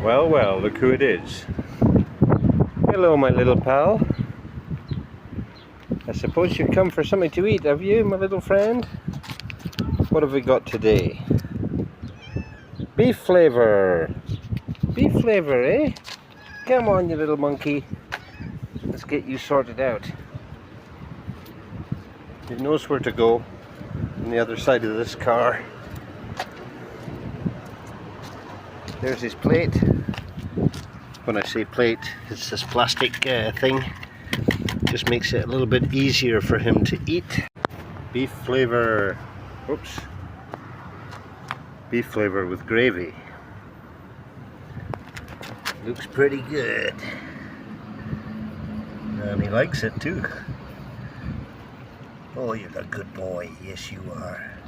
Well, well, look who it is. Hello, my little pal. I suppose you've come for something to eat, have you, my little friend? What have we got today? Beef flavour. Beef flavour, eh? Come on, you little monkey. Let's get you sorted out. He knows where to go on the other side of this car. There's his plate. When I say plate, it's this plastic thing. Just makes it a little bit easier for him to eat. Beef flavour. Oops. Beef flavour with gravy. Looks pretty good. And he likes it too. Oh, you're a good boy. Yes, you are.